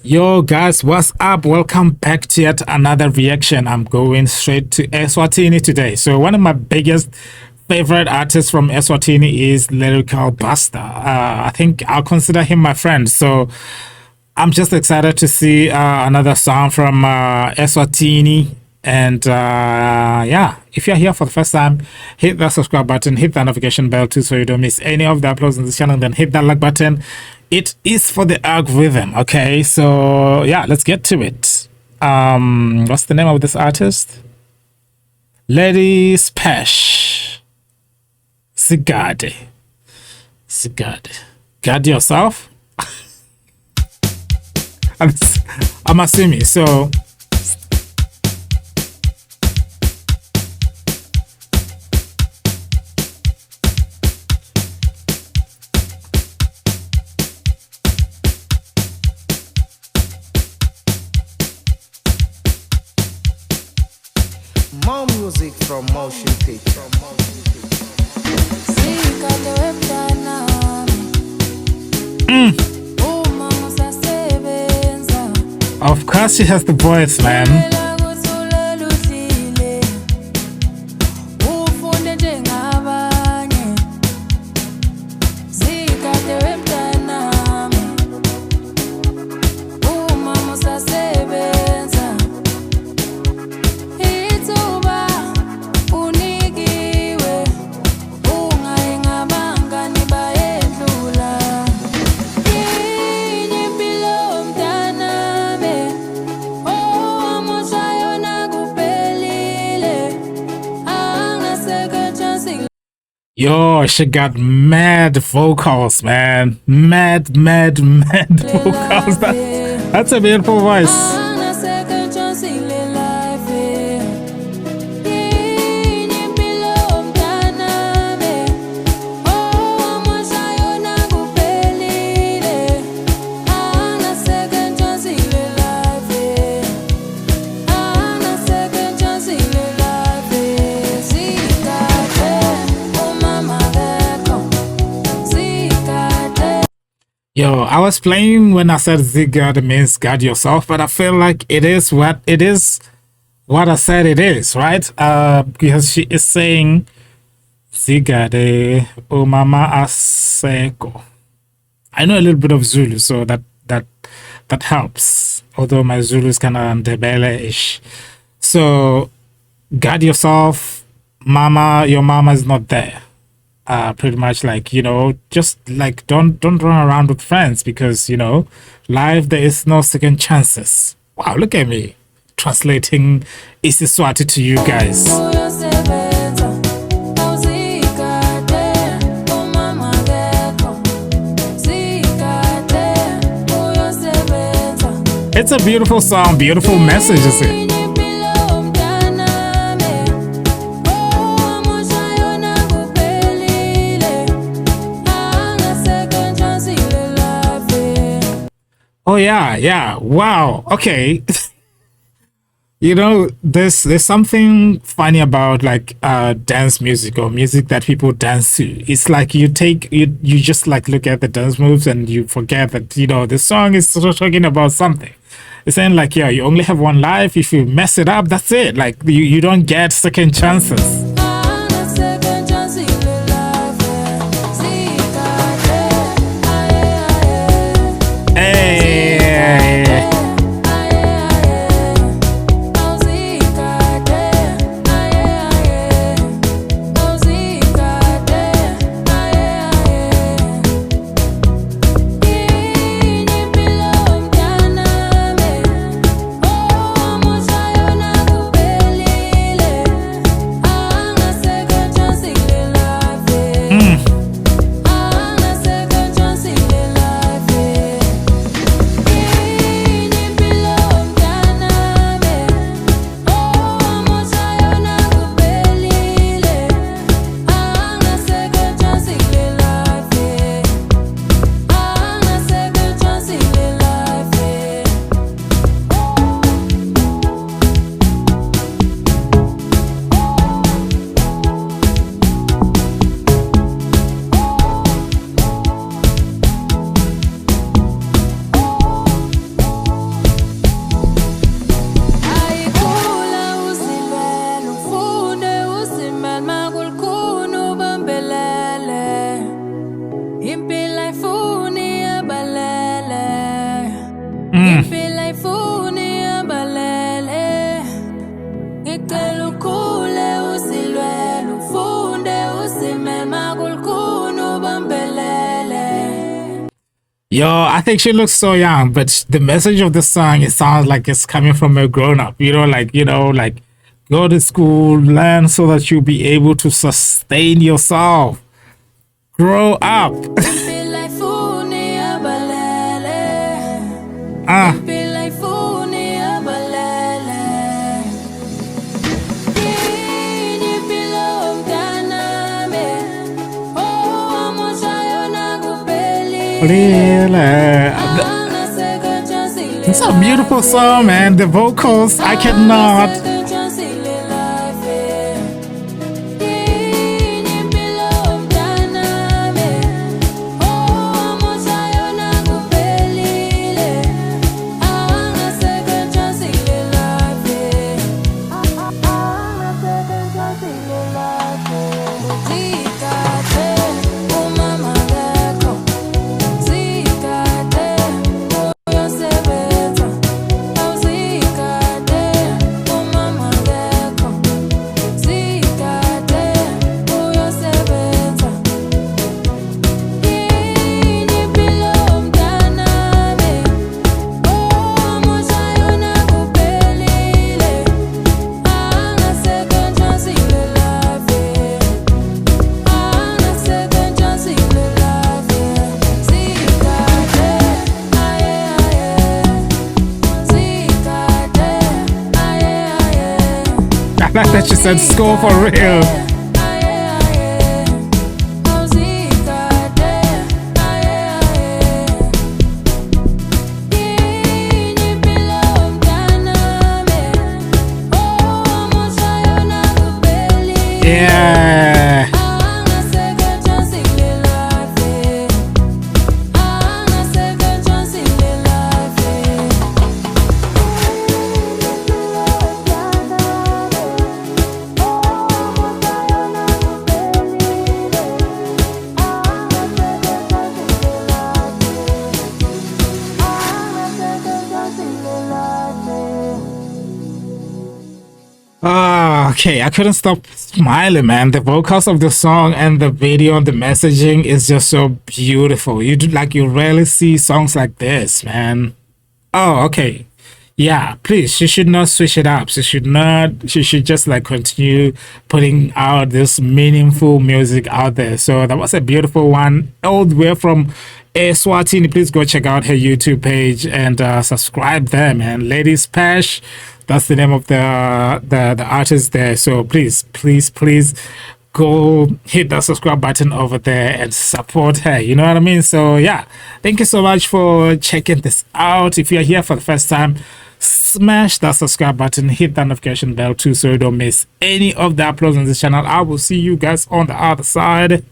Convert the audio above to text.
Yo, guys, what's up? Welcome back to yet another reaction. I'm going straight to Eswatini today. So, one of my biggest favorite artists from Eswatini is Lyrical Buster. I think I'll consider him my friend. So, I'm just excited to see another song from Eswatini. And yeah, if you're here for the first time, hit that subscribe button, hit that notification bell too so you don't miss any of the uploads on this channel. Then hit that like button. It is for the algorithm. Okay, so yeah, let's get to it. What's the name of this artist? Lady Sphesh. Zigade. Zigade. Guard yourself. I'm assuming so. More music from Motion Picture. Of course she has the voice, man. Yo, she got mad vocals, man. Mad vocals. That's a beautiful voice. Yo, I was playing when I said Zigade means guard yourself, but I feel like it is what I said it is, right? Because she is saying Zigade umama aseko. I know a little bit of Zulu, so that helps. Although my Zulu is kind of Ndebele-ish. So guard yourself, mama. Your mama is not there. Pretty much like, you know, just like don't run around with friends because, you know, life there is no second chances. Wow, look at me translating Isiswati to you guys. It's a beautiful song, beautiful message, is it? Oh yeah, wow, okay. You know, there's something funny about like dance music or music that people dance to. It's like you just like look at the dance moves and you forget that, you know, the song is sort of talking about something. It's saying like, yeah, you only have one life. If you mess it up, that's it. Like you don't get second chances. Yo, I think she looks so young, but the message of the song, it sounds like it's coming from a grown up. Like go to school, learn so that you'll be able to sustain yourself. Grow up. It's a beautiful song, man. The vocals, I cannot. I like that you said score for real. Yeah. Okay, I couldn't stop smiling, man. The vocals of the song and the video and the messaging is just so beautiful. You rarely see songs like this, man. Oh, okay. Yeah, please, she should not switch it up. She should just like continue putting out this meaningful music out there. So that was a beautiful one, all the way from Eswatini. Please go check out her YouTube page and subscribe there, man. Lady Sphesh, that's the name of the artist there. So please go hit that subscribe button over there and support her. You know what I mean? So yeah, thank you so much for checking this out. If you're here for the first time, smash that subscribe button, hit that notification bell too, so you don't miss any of the uploads on this channel. I will see you guys on the other side.